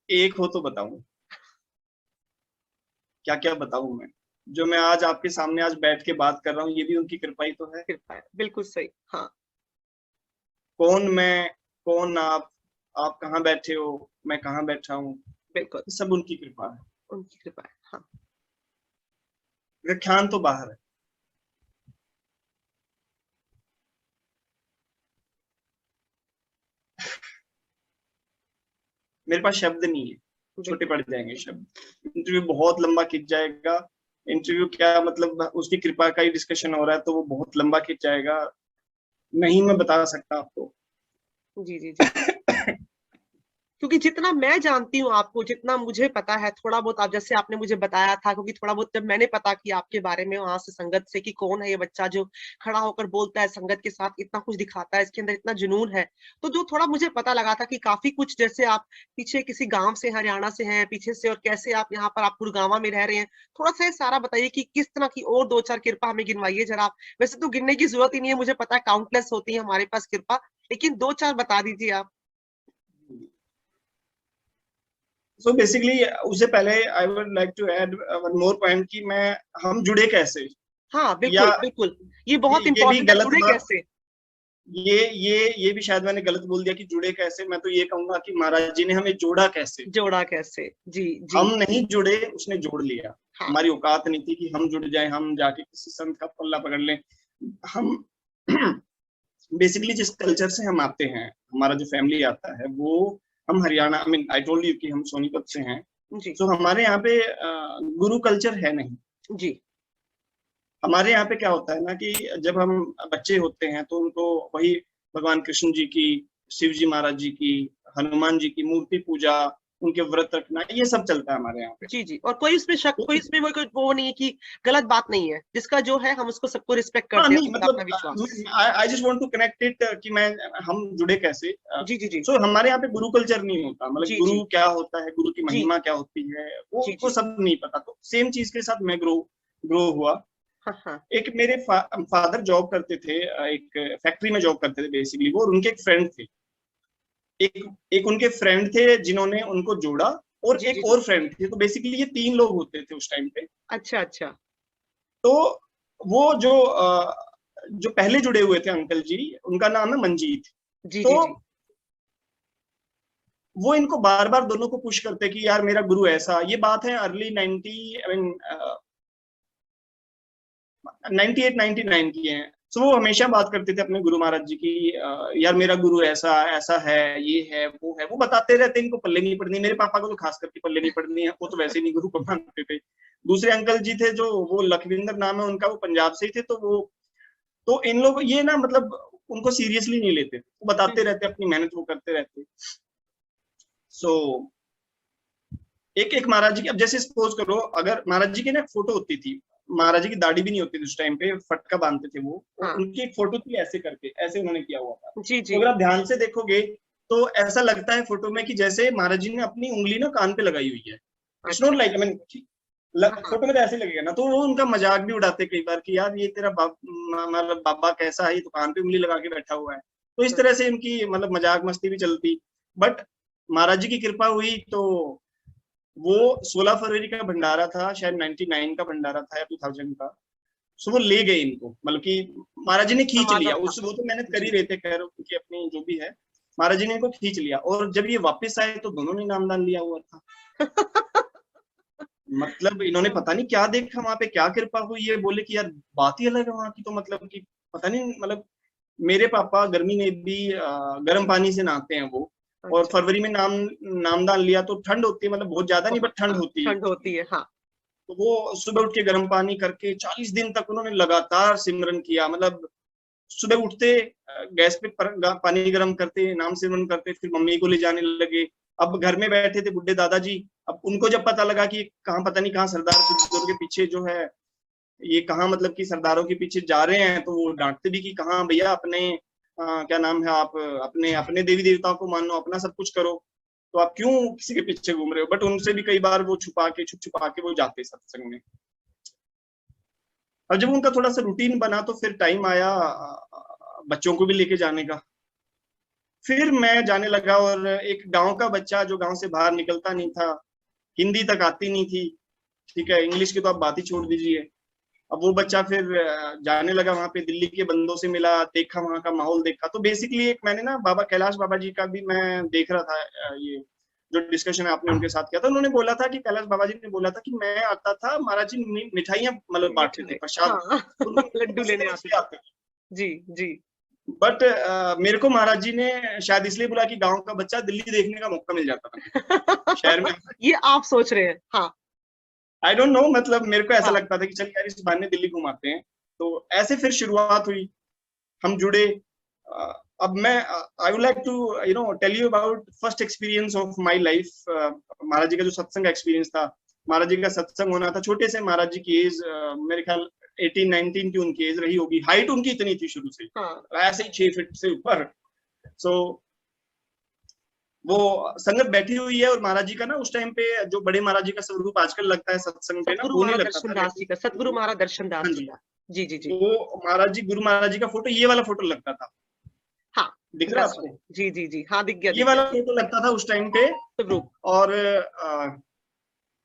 एक हो तो बताऊं, क्या क्या बताऊं मैं। जो मैं आज आपके सामने आज बैठ के बात कर रहा हूँ, ये भी उनकी कृपा ही तो है। कृपा है, बिल्कुल सही। हाँ, कौन मैं, कौन आप कहाँ बैठे हो, मैं कहाँ बैठा हूँ, बिल्कुल सब उनकी कृपा है। उनकी कृपा है। हाँ, व्याख्यान तो बाहर है। मेरे पास शब्द नहीं है, छोटे पड़ जाएंगे शब्द। इंटरव्यू बहुत लंबा खिंच जाएगा। इंटरव्यू क्या मतलब, उसकी कृपा का ही डिस्कशन हो रहा है तो वो बहुत लंबा खिंच जाएगा, नहीं मैं बता सकता आपको। जी जी जी। क्योंकि जितना मैं जानती हूँ आपको, जितना मुझे पता है थोड़ा बहुत, आप जैसे आपने मुझे बताया था, क्योंकि थोड़ा बहुत जब मैंने पता किया आपके बारे में वहां से संगत से कि कौन है ये बच्चा जो खड़ा होकर बोलता है संगत के साथ, इतना कुछ दिखाता है, इसके अंदर इतना जुनून है, तो जो थोड़ा मुझे पता लगा था कि काफी कुछ, जैसे आप पीछे किसी गांव से, हरियाणा से हैं पीछे से, और कैसे आप यहाँ पर आप गुड़गांव में रह रहे हैं, थोड़ा सा सारा बताइए कि किस तरह की और दो चार कृपा हमें गिनवाइए जरा आप। वैसे तो गिनने की जरूरत ही नहीं है, मुझे पता है काउंटलेस होती है हमारे पास कृपा, लेकिन दो चार बता दीजिए आप। सो बेसिकली उससे पहले I would like to add one more point कि मैं, हम जुड़े कैसे, हाँ या बिल्कुल बिल्कुल, ये बहुत ये भी इंपॉर्टेंट है, गलत जुड़े बात, कैसे। ये भी शायद मैंने गलत बोल दिया कि जुड़े कैसे। मैं तो ये कहूंगा कि महाराज जी ने हमें जोड़ा कैसे। जोड़ा कैसे, जी जी। हम नहीं जुड़े, उसने जोड़ लिया। हाँ हमारी औकात नहीं थी कि हम जुड़ जाए, हम जाके किसी संत का पल्ला पकड़ लें। हम बेसिकली जिस कल्चर से हम आते हैं, हमारा जो फैमिली आता है वो, हम Haryana, I mean I told you कि हम सोनीपत से हैं। जी तो हमारे यहाँ पे गुरु कल्चर है नहीं। जी। हमारे यहाँ पे क्या होता है ना कि जब हम बच्चे होते हैं तो उनको वही भगवान कृष्ण जी की, शिव जी महाराज जी की, हनुमान जी की मूर्ति पूजा, उनके व्रत रखना, ये सब चलता है हमारे यहाँ पे। जी जी, और कोई उसमें शक, तो कोई इसमें वो नहीं है कि गलत बात नहीं है, जिसका जो है हम उसको सबको रिस्पेक्ट हाँ करते हैं, नहीं उसका अपना विश्वास। मतलब I just want to connect it कि मैं, हम जुड़े कैसे। जी जी जी सो हमारे यहाँ पे गुरु कल्चर नहीं होता, मतलब जी जी गुरु क्या होता है, गुरु की जी महिमा क्या होती है, वो जी उनको जी। सब नहीं पता। तो सेम चीज के साथ मैं ग्रो हुआ। हाँ हाँ। एक मेरे फादर जॉब करते थे, एक फैक्ट्री में जॉब करते थे बेसिकली वो, और उनके एक फ्रेंड थे। एक एक उनके फ्रेंड थे जिन्होंने उनको जोड़ा, और जी जी एक जी। और फ्रेंड थे। तो बेसिकली ये तीन लोग होते थे उस टाइम पे। अच्छा अच्छा। तो वो जो पहले जुड़े हुए थे अंकल जी, उनका नाम है मंजीत। जी तो जी जी। वो इनको बार बार दोनों को पुश करते कि यार मेरा गुरु ऐसा, ये बात है अर्ली 90, आई मीन 98-99 की है। तो वो हमेशा बात करते थे अपने गुरु महाराज जी की, यार मेरा गुरु ऐसा ऐसा है, ये है वो है, वो बताते रहते, इनको पल्ले नहीं पड़नी। मेरे पापा को तो खास करके पल्ले नहीं पड़नी है, वो तो वैसे ही नहीं गुरु को मानते थे। दूसरे अंकल जी थे जो, वो लखविंदर नाम है उनका, वो पंजाब से ही थे। तो वो, तो इन लोग ये ना मतलब उनको सीरियसली नहीं लेते, वो बताते रहते, अपनी मेहनत वो करते रहते। सो एक एक महाराज जी की, अब जैसे सपोज करो, अगर महाराज जी की ना फोटो होती थी, महाराज जी की दाढ़ी भी नहीं होती थी उस टाइम पे, फटका बांधते थे वो, और हाँ उनकी एक फोटो थी ऐसे करके, ऐसे उन्होंने किया हुआ था। जी तो जी। अगर आप ध्यान से देखोगे तो ऐसा लगता है फोटो में कि जैसे महाराज जी ने अपनी उंगली ना कान पे लगाई हुई है। इट्स नॉट अच्छा लाइक, आई मीन हाँ, फोटो में तो ऐसे लगेगा ना, तो वो उनका मजाक भी उड़ाते कई बार कि यार ये तेरा मतलब बाबा कैसा है, ये दुकान पे उंगली लगा के बैठा हुआ है। तो इस हाँ, तरह से इनकी मतलब मजाक मस्ती भी चलती। बट महाराज जी की कृपा हुई तो वो 16 फरवरी का भंडारा था, शायद 99 का भंडारा था या 2000 का। सो वो ले गए इनको, मतलब कि महाराज जी ने खींच लिया समागम था। उस, वो तो मेहनत कर ही जी। रहे थे खैर, उनकी अपनी जो भी है। महाराज जी ने इनको खींच लिया, और जब ये वापस आए तो दोनों ने नामदान लिया हुआ था। मतलब इन्होंने पता नहीं क्या देखा वहां पे, क्या कृपा हुई, ये बोले कि यार बात ही अलग है वहां की, तो मतलब कि पता नहीं, मतलब मेरे पापा गर्मी में भी गर्म पानी से नहाते हैं वो, और अच्छा, फरवरी में नामदान लिया तो ठंड होती है, मतलब बहुत ज्यादा नहीं बहुत, बट ठंड हाँ, होती है। ठंड होती है, हाँ। तो वो सुबह उठ के गर्म पानी करके 40 दिन तक उन्होंने लगातार सिमरन किया। मतलब सुबह उठते गैस पे पानी गर्म करते, नाम सिमरन करते, फिर मम्मी को ले जाने लगे। अब घर में बैठे थे बुढ़े दादाजी, अब उनको जब पता लगा कि कहाँ, पता नहीं कहाँ सरदार के पीछे जो है, ये कहाँ मतलब कि सरदारों के पीछे जा रहे हैं, तो वो डांटते भी कि कहाँ भैया, अपने क्या नाम है, आप अपने अपने देवी देवताओं को मानो, अपना सब कुछ करो, तो आप क्यों किसी के पीछे घूम रहे हो। बट उनसे भी कई बार वो छुपा के, छुप छुपा के वो जाते सत्संग में। और जब उनका थोड़ा सा रूटीन बना तो फिर टाइम आया बच्चों को भी लेके जाने का। फिर मैं जाने लगा, और एक गांव का बच्चा जो गांव से बाहर निकलता नहीं था, हिंदी तक आती नहीं थी, ठीक है, इंग्लिश की तो आप बात ही छोड़ दीजिए। अब वो बच्चा फिर जाने लगा वहां पे, दिल्ली के बंदों से मिला, देखा वहां का माहौल देखा। तो बेसिकली एक मैंने ना बाबा कैलाश बाबा जी का भी मैं देख रहा था, ये जो डिस्कशन आपने उनके साथ किया था, उन्होंने बोला था कि कैलाश बाबा जी ने बोला था कि मैं आता था, महाराज जी मिठाइयाँ मतलब बांटते थे, मिठाई, प्रसाद, हाँ। तो उनको लड्डू पसीने लेने आते इसलिए थे। आते थे। जी, जी। बट मेरे को महाराज जी ने शायद इसलिए बोला कि गांव का बच्चा दिल्ली देखने का मौका मिल जाता था मेरे को, शहर में। ये आप सोच रहे हैं, हाँ। आई डोंट नो, मतलब मेरे को ऐसा हाँ, लगता था कि चल यार इस बहाने दिल्ली घुमाते हैं। तो ऐसे फिर शुरुआत हुई, हम जुड़े। अब मैं I would like to tell you about first experience of my life. Maharaj ji का जो सत्संग का एक्सपीरियंस था, महाराज जी का सत्संग होना था छोटे से, महाराज जी की एज मेरे ख्याल 18-19 की उनकी एज रही होगी। हाइट उनकी इतनी थी शुरू से, हाँ, ऐसे ही 6 फीट से ऊपर। सो वो संगत बैठी हुई है, और महाराज जी का ना उस टाइम पे जो बड़े महाराज जी का स्वरूप आजकल लगता है सत्संग पे ना, सतगुरु वो नहीं महाराज लगता दर्शन था, दास वैसे जी का, सतगुरु महाराज दर्शन दास हाँ जी जी। का। जी, जी, जी। तो महाराज जी, गुरु महाराज जी का फोटो, ये वाला फोटो लगता था, हाँ, दिख रहा है ड्रेस आपको, वाले, जी, जी, जी, हाँ, दिख गया, ये दिख गया। वाला फोटो लगता था उस टाइम पे। स्वरूप। और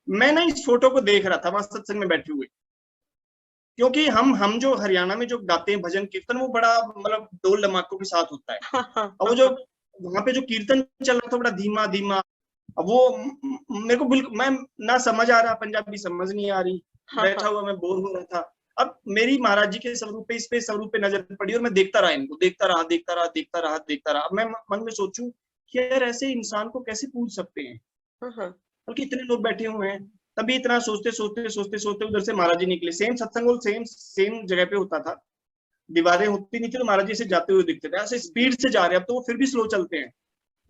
मैं ना इस फोटो को देख रहा था वहां सत्संग में बैठे हुए, क्योंकि हम जो हरियाणा में जो गाते हैं भजन कीर्तन, वो बड़ा मतलब ढोल धमाकों के साथ होता है। हाँ, हाँ, और वो हाँ, जो हाँ, वहां पे जो कीर्तन चल रहा था बड़ा धीमा धीमा। अब वो मेरे को बिल्कुल, मैं ना समझ आ रहा, पंजाबी समझ नहीं आ रही, हाँ, बैठा हाँ, हुआ मैं बोर हो रहा था। अब मेरी महाराज जी के स्वरूप पे, इस पे स्वरूप पे नजर पड़ी, और मैं देखता रहा इनको, देखता रहा, देखता रहा, देखता रहा, देखता रहा। अब मैं मन में सोचूं कि यार ऐसे इंसान को कैसे पूज सकते हैं, हाँ, हाँ, बल्कि इतने लोग बैठे हुए हैं। तभी इतना सोचते सोचते सोचते सोचते उधर से महाराज जी निकले। सेम सत्संग हॉल सेम सेम जगह पे होता था, दीवारें होती नहीं थी, तो महाराज जी से जाते हुए दिखते थे, ऐसे जी। स्पीड से जा रहे हैं। अब तो वो फिर भी स्लो चलते हैं,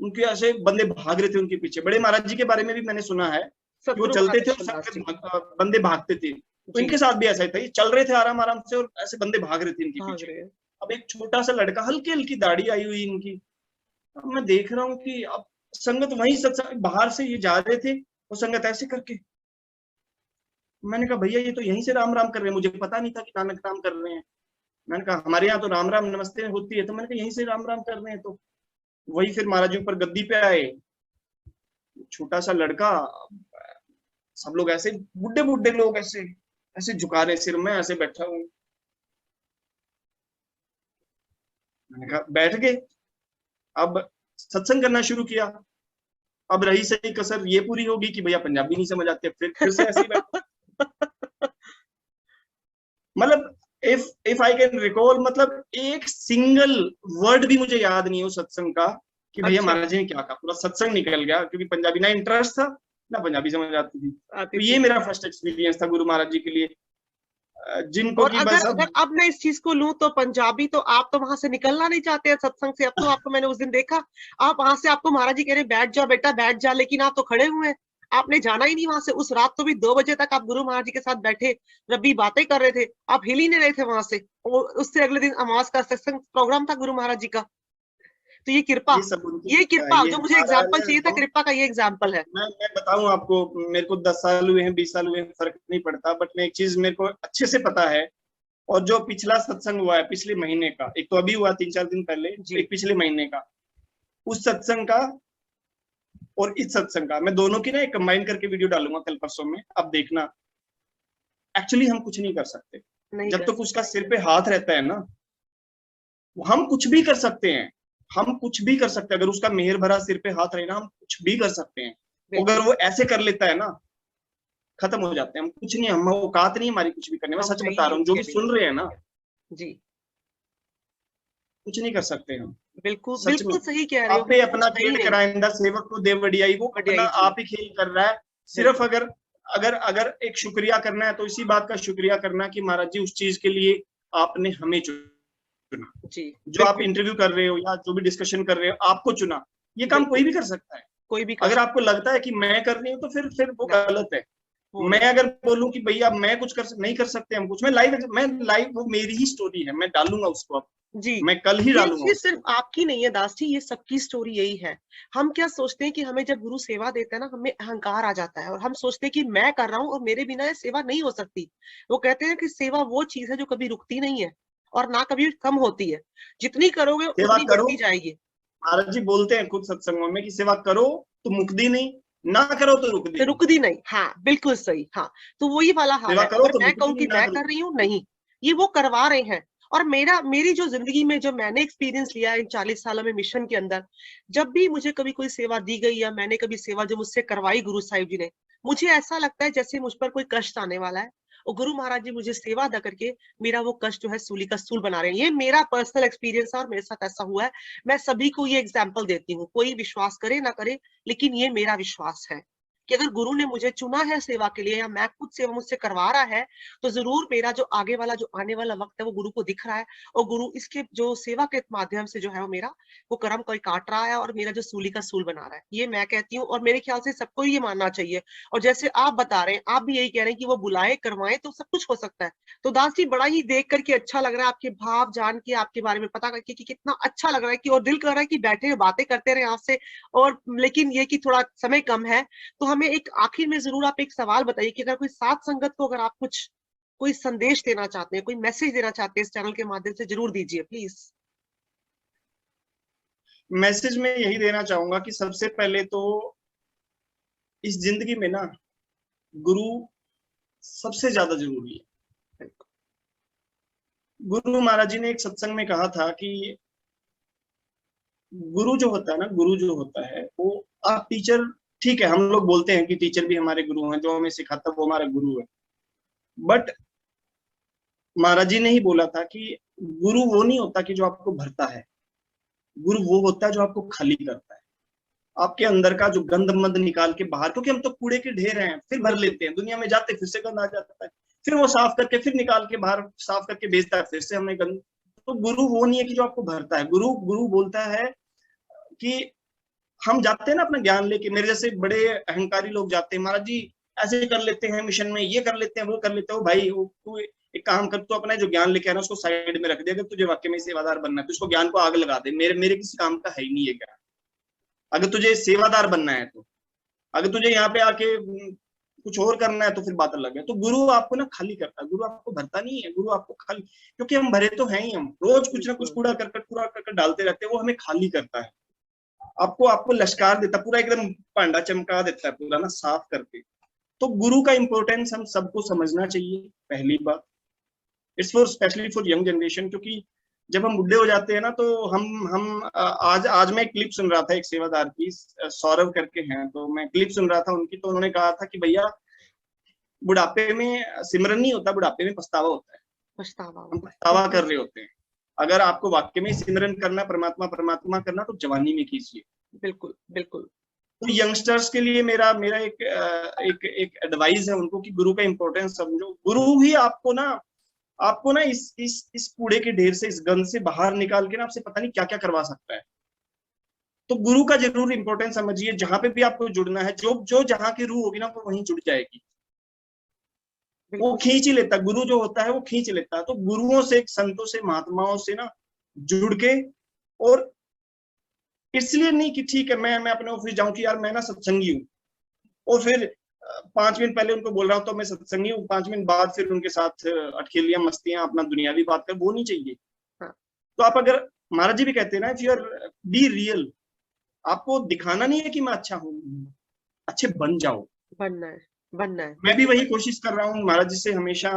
उनके ऐसे बंदे भाग रहे थे उनके पीछे। बड़े महाराज जी के बारे में भी मैंने सुना है कि वो सतगुरु चलते महाराज थे और दर्शन दास जी। बंदे भागते थे। तो जी, इनके साथ भी ऐसा ही था, ये चल रहे थे आराम आराम से, और ऐसे बंदे भाग रहे थे इनके भाग पीछे। रहे हैं। अब एक छोटा सा लड़का, हल्की हल्की दाढ़ी आई हुई इनकी, अब मैं देख रहा हूँ कि अब संगत वहीं सत्संग बाहर से ये जा रहे थे, और संगत ऐसे करके। मैंने कहा भैया ये तो यहीं से राम राम कर रहे हैं, मुझे पता नहीं था कि नानक नाम कर रहे हैं। मैंने कहा हमारे यहाँ तो राम राम नमस्ते होती है, तो मैंने कहा यहीं से राम राम कर रहे हैं। तो वही फिर महाराज जी ऊपर गद्दी पे आए, छोटा सा लड़का, सब लोग ऐसे बुढ़े बुढ़े लोग ऐसे ऐसे झुका रहे सिर में, ऐसे बैठा हूँ। मैंने कहा बैठ गए, अब सत्संग करना शुरू किया। अब रही सही कसर ये पूरी होगी कि भैया पंजाबी नहीं समझ आते, फिर से ऐसे ही बैठे। मतलब इफ आई कैन रिकॉल, मतलब एक सिंगल वर्ड भी मुझे याद नहीं है उस सत्संग का कि भैया अच्छा, महाराज जी ने क्या कहा। पूरा सत्संग निकल गया, क्योंकि पंजाबी ना इंटरेस्ट था ना पंजाबी समझ आती थी। आती तो थी। ये मेरा फर्स्ट एक्सपीरियंस था गुरु महाराज जी के लिए, जिनको और कि अगर बस अगर अब। अब मैं इस चीज को लूं तो पंजाबी तो आप तो वहां से निकलना नहीं चाहते हैं सत्संग से। अब तो आपको मैंने उस दिन देखा, आप वहां से, आपको महाराज जी कह रहे हैं बैठ जा बेटा बैठ जा, लेकिन आप तो खड़े हुए हैं। आपने जाना ही नहीं वहां से। उस रात तो भी 2 बजे तक आप गुरु महाराज जी के साथ बैठे, रब्बी बातें कर रहे थे, आप हिल ही नहीं रहे थे वहां से। और उससे अगले दिन अमावस का सत्संग प्रोग्राम था गुरु महाराज जी का। तो ये कृपा, ये सब उनकी ये कृपा ये जो मुझे महाराज एग्जाम्पल है। चाहिए था, कृपा का ये एग्जाम्पल है। मैं बताऊं आपको, मेरे को 10 साल हुए हैं, 20 साल हुए हैं, फर्क नहीं पड़ता, बट मैं एक चीज मेरे को अच्छे से पता है। और जो पिछला सत्संग हुआ है पिछले महीने का, एक तो अभी हुआ 3-4 दिन पहले, जी। एक पिछले महीने का, उस सत्संग का और इस सत्संग का मैं दोनों की ना एक कंबाइन करके वीडियो डालूंगा कल परसों में, अब देखना। एक्चुअली हम कुछ नहीं कर सकते नहीं जब कर तक उसका सिर पे हाथ रहता है ना। हम कुछ भी कर सकते हैं, हम कुछ भी कर सकते हैं, अगर उसका मेहर भरा सिर पे हाथ रहे ना, हम कुछ भी कर सकते हैं। बिल्कुल। अगर वो ऐसे कर लेता है ना, खत्म हो जाते हैं। हम कुछ नहीं, हम औकात नहीं हमारी कुछ भी करने में, हम सच है बता ही रहा हूँ, जो उसके भी लिए। सुन रहे हैं ना, जी कुछ नहीं कर सकते हम। बिल्कुल, सच में बिल्कुल सही कह रहे हो, आपे हम अपना कुछ है ही पेट नहीं। कराइंदा सेवक को दे वडियाई, वो अपना बढ़िया जी। आप ही खेल कर रहा है। सिर्फ बिल्कुल। अगर अगर अगर एक शुक्रिया करना है तो इसी बात का शुक्रिया करना कि महाराज जी उस चीज के लिए आपने हमें चुना। जी जो आप बिल्कुल। इंटरव्यू कर रहे हो या जो भी डिस्कशन कर रहे हो, आपको चुना। ये काम बिल्कुल कोई भी कर सकता है। कोई भी कर अगर सकता आपको लगता है कि मैं कर रही हूँ तो फिर वो है ना, गलत है। वो मैं नहीं। अगर बोलूं कि भैया मैं कुछ नहीं कर सकते हम कुछ, मैं लाइव वो मेरी ही स्टोरी है, मैं डालूंगा उसको अब, जी, मैं कल ही ये डालूंगा चीज सिर्फ उसको। आपकी नहीं है दास जी, ये सबकी स्टोरी यही है। हम क्या सोचते हैं कि हमें जब गुरु सेवा देता है ना, हमें अहंकार आ जाता है और हम सोचते हैं कि मैं कर रहा हूँ और मेरे बिना ये सेवा नहीं हो सकती। वो कहते हैं कि सेवा वो चीज है जो कभी रुकती नहीं है और ना कभी कम होती है, जितनी करोगे सेवा उतनी करो, बढ़ती जाएगी। महाराज जी बोलते हैं खुद सत्संगों में कि सेवा करो तो मुक्ति नहीं, ना करो तो रुकती तो नहीं। रुकती नहीं, हाँ बिल्कुल सही, हाँ। तो वही वाला हाल सेवा है, करो अगर तो मैं मुक्ति कहूँ नहीं, कि ना मैं तो कर रही रुकती हूँ, नहीं, ये वो करवा रहे हैं। और मेरी जो जिंदगी में जो मैंने एक्सपीरियंस लिया इन 40 सालों में मिशन के अंदर, जब भी मुझे कभी कोई सेवा दी गई या मैंने कभी सेवा जो मुझसे करवाई गुरु साहिब जी ने, मुझे ऐसा लगता है जैसे मुझ पर कोई कष्ट आने वाला है और गुरु महाराज जी मुझे सेवा अदा करके मेरा वो कष्ट जो है सूली का सूल बना रहे हैं। ये मेरा पर्सनल एक्सपीरियंस है और मेरे साथ ऐसा हुआ है। मैं सभी को ये एग्जाम्पल देती हूँ, कोई विश्वास करे ना करे, लेकिन ये मेरा विश्वास है कि अगर गुरु ने मुझे चुना है सेवा के लिए या मैं खुद सेवा मुझसे करवा रहा है, तो जरूर मेरा जो आगे वाला जो आने वाला वक्त है वो गुरु को दिख रहा है। और गुरु इसके जो सेवा के माध्यम से जो है वो मेरा वो कर्म कोई काट रहा है और मेरा जो सूली का सूल बना रहा है, ये मैं कहती हूँ। और मेरे ख्याल से सबको ये मानना चाहिए। और जैसे आप बता रहे हैं, आप भी यही कह रहे हैं कि वो बुलाए करवाए तो सब कुछ हो सकता है। तो दास जी बड़ा ही देख करके अच्छा लग रहा है, आपके भाव जान के, आपके बारे में पता करके कि कितना अच्छा लग रहा है कि, और दिल कर रहा है कि बैठे हुए बातें करते रहे आपसे। और लेकिन ये कि थोड़ा समय कम है, तो हमें एक आखिर में जरूर आप एक सवाल बताइए कि अगर कोई साथ संगत को, अगर आप कुछ कोई संदेश देना चाहते हैं, कोई मैसेज देना चाहते हैं इस चैनल के माध्यम से, जरूर दीजिए प्लीज। मैसेज में यही देना चाहूंगा कि सबसे पहले तो इस जिंदगी में ना गुरु सबसे ज्यादा जरूरी है। गुरु महाराज जी ने एक सत्संग में कहा था कि गुरु जो होता है ना, गुरु जो होता है वो, आप टीचर, ठीक है हम लोग बोलते हैं कि टीचर भी हमारे गुरु हैं, जो हमें सिखाता है वो हमारा गुरु है, बट महाराज जी ने ही बोला था कि गुरु वो नहीं होता कि जो आपको भरता है, गुरु वो होता है जो आपको खाली करता है। आपके अंदर का जो गंद मंद निकाल के बाहर, क्योंकि हम तो कूड़े के ढेर हैं, फिर भर बिल्कुल। लेते हैं, दुनिया में जाते फिर से गंद आ जाता है, फिर वो साफ करके फिर निकाल के बाहर साफ करके बेचता है, फिर से हमें गंद। तो गुरु वो नहीं है कि जो आपको भरता है। गुरु गुरु बोलता है कि हम जाते हैं ना अपना ज्ञान लेके, मेरे जैसे बड़े अहंकारी लोग जाते हैं, महाराज जी ऐसे कर लेते हैं मिशन में, ये कर लेते हैं, वो कर लेते हो, भाई तू एक काम कर, तू अपना जो ज्ञान लेके आना उसको साइड में रख दे। अगर तुझे वाक्य में सेवादार बनना है तो उसको ज्ञान को आग लगा दे, मेरे मेरे किसी काम का है ही नहीं है ज्ञान। अगर तुझे सेवादार बनना है तो, अगर तुझे यहाँ पे आके कुछ और करना है तो फिर बात अलग है। तो गुरु आपको ना खाली करता है, गुरु आपको भरता नहीं है, गुरु आपको खाली, क्योंकि हम भरे तो हैं ही, हम रोज कुछ ना कुछ बिल्कुल। कूड़ा करकट डालते रहते हैं, वो हमें खाली करता है। आपको आपको लश्कार देता पूरा, एकदम पांडा चमका देता है पूरा ना, साफ करके। तो गुरु का इंपॉर्टेंस हम सबको समझना चाहिए, पहली बात। It's for specially for young generation, क्योंकि जब हम बुढ़े हो जाते हैं ना तो हम आज आज मैं एक क्लिप सुन रहा था एक सेवादार की, सौरभ करके हैं, तो मैं क्लिप सुन रहा था उनकी, तो उन्होंने कहा था कि भैया बुढ़ापे में सिमरन नहीं होता, बुढ़ापे में पछतावा होता है। पछतावा हम होता है, पछतावा बिल्कुल कर रहे सही। होते हैं। अगर आपको वाक्य में सिमरन करना, परमात्मा परमात्मा करना, तो जवानी में कीजिए। बिल्कुल बिल्कुल। तो यंगस्टर्स के लिए मेरा मेरा एक एडवाइस है उनको कि गुरु का इंपॉर्टेंस समझो। गुरु ही आपको ना इस कूड़े के ढेर से, इस गंद से बाहर निकाल के ना आपसे पता नहीं क्या क्या करवा सकता है। तो गुरु का जरूर इंपॉर्टेंस समझिए। जहां पे भी आपको जुड़ना है, जो जो जहां की रूह होगी ना वो वहीं जुड़ जाएगी। वो बिल्कुल सही। खींच ही लेता है, गुरु जो होता है वो खींच लेता है। तो गुरुओं से, संतों से, महात्माओं से ना जुड़ के, और इसलिए नहीं कि ठीक है मैं अपने ऑफिस जाऊं कि यार मैं ना सत्संगी हूँ, और फिर 5 मिनट पहले उनको बोल रहा हूँ तो मैं सत्संगी हूँ, 5 मिनट बाद फिर उनके साथ अटखेलियां मस्तियां अपना दुनियावी बात कर, वो नहीं चाहिए। हाँ। तो आप अगर, महाराज जी भी कहते हैं ना, if you R be real, आपको दिखाना नहीं है कि मैं अच्छा हूँ, अच्छे बन जाओ। बनना है, बनना है, मैं भी बिल्कुल वही कोशिश कर रहा हूँ महाराज जी से, हमेशा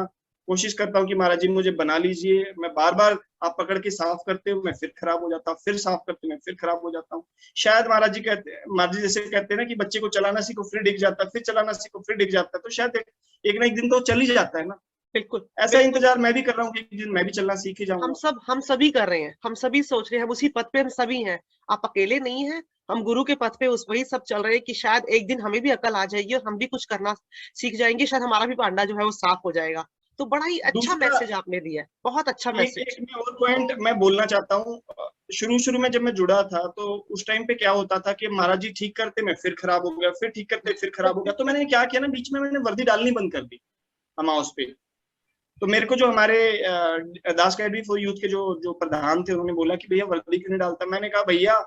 कोशिश करता हूँ कि महाराज जी मुझे बना लीजिए। मैं बार बार आप पकड़ के साफ करते हो, मैं फिर खराब हो जाता हूँ, फिर साफ करते मैं फिर खराब हो जाता हूँ। शायद महाराज जी कहते हैं, महाराज जी जैसे कहते हैं ना कि बच्चे को चलाना सीखो फिर डिग जाता है, फिर चलाना सीखो फिर डिग जाता है, तो शायद एक ना एक दिन तो चल ही जाता है ना। बिल्कुल ऐसा बिल्कुल। इंतजार मैं भी कर रहा हूँ कि एक दिन मैं भी चलना सीख ही जाऊंगा। हम सभी कर रहे हैं, हम सभी सोच रहे हैं, हम उसी पथ पे हम सभी हैं। आप अकेले नहीं हैं, हम गुरु के पथ पे उस वही सब चल रहे हैं कि शायद एक दिन हमें भी अकल आ जाएगी और हम भी कुछ करना सीख जाएंगे, शायद हमारा भी पांडा जो है वो साफ हो जाएगा। तो बड़ा ही अच्छा दूसरा, मैसेज आपने दिया है, बहुत अच्छा एक मैसेज। एक मैं और पॉइंट मैं बोलना चाहता हूँ। शुरू शुरू में जब मैं जुड़ा था तो उस टाइम पे क्या होता था कि महाराज जी ठीक करते मैं फिर खराब हो गया, फिर ठीक करते फिर खराब हो गया, तो मैंने क्या किया ना, बीच में मैंने वर्दी डालनी बंद कर दी हम हाउस पे। तो मेरे को जो हमारे दास अकेडमी फॉर यूथ के जो जो प्रधान थे, उन्होंने बोला कि भैया वर्दी क्यों नहीं डालता। मैंने कहा भैया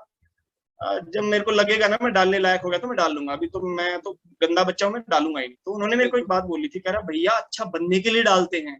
जब मेरे को लगेगा ना मैं डालने लायक हो गया तो मैं डाल लूंगा, अभी तो मैं तो गंदा बच्चा हूँ, मैं डालूंगा ही नहीं। तो उन्होंने मेरे को एक बिल्कुल बात बोली थी, कह रहा भैया अच्छा बनने के लिए डालते हैं,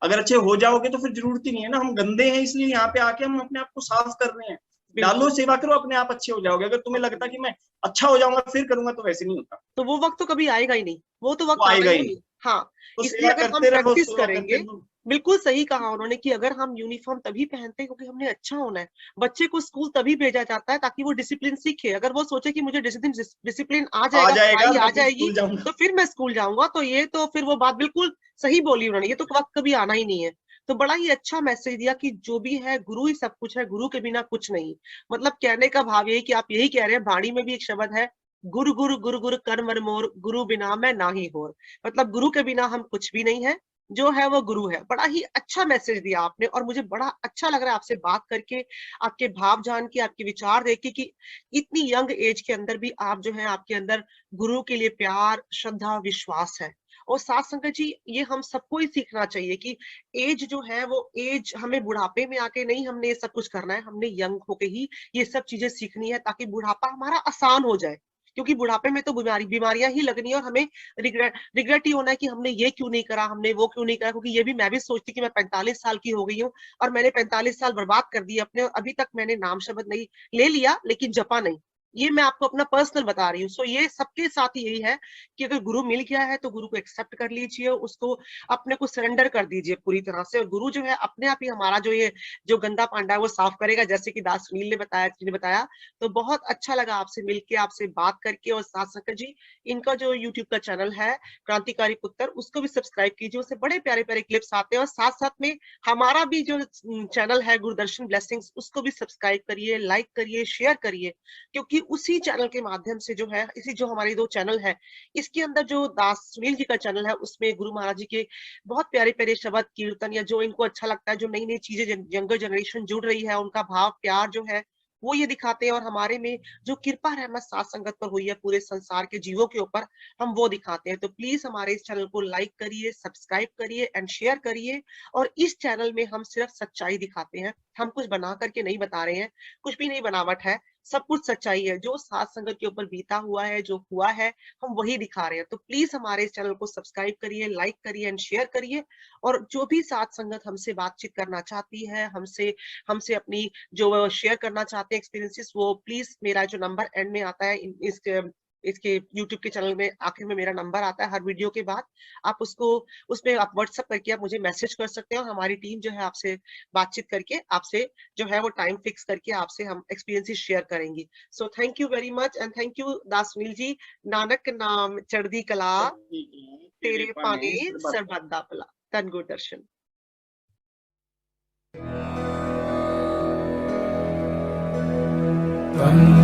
अगर अच्छे हो जाओगे तो फिर जरूरत ही नहीं है ना, हम गंदे हैं इसलिए यहाँ पे आके हम अपने आप को साफ कर रहे हैं। डालो, बिल्कुल। सेवा करो, अपने आप अच्छे हो जाओगे। अगर तुम्हें लगता कि मैं अच्छा हो जाऊंगा फिर करूंगा, तो वैसे नहीं होता, तो वो वक्त तो कभी आएगा ही नहीं, वो तो वो वक्त आना आएगा ही ही नहीं नहीं। है। हाँ, तो इसलिए सेवा अगर हम करते रहो, प्रैक्टिस सेवा करते करेंगे, रहो। बिल्कुल सही कहा उन्होंने कि अगर हम यूनिफॉर्म तभी पहनते हैं क्योंकि हमने अच्छा होना है। बच्चे को स्कूल तभी भेजा जाता है ताकि वो डिसिप्लिन सीखे। अगर वो सोचे कि मुझे डिसिप्लिन डिसिप्लिन आ आ जाएगा, जाएगा पढ़ाई आ तभी जाएगी स्कूल जाऊंगा। तो फिर मैं स्कूल जाऊंगा, तो ये तो फिर वो बात बिल्कुल सही बोली उन्होंने, ये तो वक्त कभी आना ही नहीं है। तो बड़ा ही अच्छा मैसेज दिया कि जो भी है गुरु ही सब कुछ है, गुरु के बिना कुछ नहीं। मतलब कहने का भाव यही कि आप यही कह रहे हैं, वाणी में भी एक शब्द है, गुरु गुरु गुरु गुरु कर मर मोर, गुरु बिना मैं ना ही होर। मतलब गुरु के बिना हम कुछ भी नहीं है, जो है वो गुरु है। बड़ा ही अच्छा मैसेज दिया आपने और मुझे बड़ा अच्छा लग रहा है आपसे बात करके, आपके भाव जान के, आपके विचार देख के कि इतनी यंग एज के अंदर भी आप जो है आपके अंदर गुरु के लिए प्यार, श्रद्धा, विश्वास है। और साथ संगत जी, ये हम सबको ही सीखना चाहिए कि एज जो है वो एज हमें बुढ़ापे में आके नहीं हमने ये सब कुछ करना है, हमने यंग होके ही ये सब चीजें सीखनी है ताकि बुढ़ापा हमारा आसान हो जाए। क्योंकि बुढ़ापे में तो बीमारियां ही लगनी है और हमें रिग्रेट ही होना है कि हमने ये क्यों नहीं करा, हमने वो क्यों नहीं करा। क्योंकि ये भी मैं भी सोचती कि मैं 45 साल की हो गई हूँ और मैंने 45 साल बर्बाद कर दिए अपने, और अभी तक मैंने नाम शब्द नहीं ले लिया लेकिन जपा नहीं। ये मैं आपको अपना पर्सनल बता रही हूँ। सो ये सबके साथ ही यही है कि अगर गुरु मिल गया है तो गुरु को एक्सेप्ट कर लीजिए, उसको अपने को सरेंडर कर दीजिए पूरी तरह से, और गुरु जो है अपने आप ही हमारा जो ये जो गंदा पांडा है वो साफ करेगा, जैसे कि दास सुनील ने बताया। तो बहुत अच्छा लगा आपसे मिलके, आपसे बात करके। और साथ संकट जी, इनका जो यूट्यूब का चैनल है क्रांतिकारी पुत्र, उसको भी सब्सक्राइब कीजिए, उससे बड़े प्यारे प्यारे क्लिप्स आते हैं। और साथ साथ में हमारा भी जो चैनल है गुरुदर्शन ब्लेसिंग्स, उसको भी सब्सक्राइब करिए, लाइक करिए, शेयर करिए। क्योंकि उसी चैनल के माध्यम से जो है, इसी जो हमारे दो चैनल है, इसके अंदर जो दास सुनील जी का चैनल है उसमें गुरु महाराज जी के बहुत प्यारे प्यारे शब्द कीर्तन, या जो इनको अच्छा लगता है, जो नई नई चीजें यंगर जनरेशन जुड़ रही है, उनका भाव प्यार जो है वो ये दिखाते हैं। और हमारे में जो कृपा रहमत साथ संगत पर हुई है पूरे संसार के जीवों के ऊपर, हम वो दिखाते हैं। तो प्लीज हमारे इस चैनल को लाइक करिए, सब्सक्राइब करिए एंड शेयर करिए। और इस चैनल में हम सिर्फ सच्चाई दिखाते हैं, हम कुछ बना करके नहीं बता रहे हैं, कुछ भी नहीं बनावट है, सब कुछ सच्चाई है। जो साथ संगत के ऊपर बीता हुआ है, जो हुआ है, हम वही दिखा रहे हैं। तो प्लीज हमारे इस चैनल को सब्सक्राइब करिए, लाइक करिए एंड शेयर करिए। और जो भी साथ संगत हमसे बातचीत करना चाहती है, हमसे हमसे अपनी जो शेयर करना चाहते हैं एक्सपीरियंसेस, वो प्लीज, मेरा जो नंबर एंड में आता है इसके YouTube के चैनल में आखिर में मेरा नंबर आता है हर वीडियो के बाद, आप उसको, उसमें आप व्हाट्सएप करके आप मुझे मैसेज कर सकते हैं और हमारी टीम जो है आपसे बातचीत करके, आपसे जो है वो टाइम फिक्स करके आपसे हम एक्सपीरियंसेस शेयर करेंगी। So thank you very much and thank you Das Sunil ji. Nanak नाम चढ़दी कला तेरे तेरे पाने पाने सरबत। सरबत दा भला। धन गुरदर्शन। Tam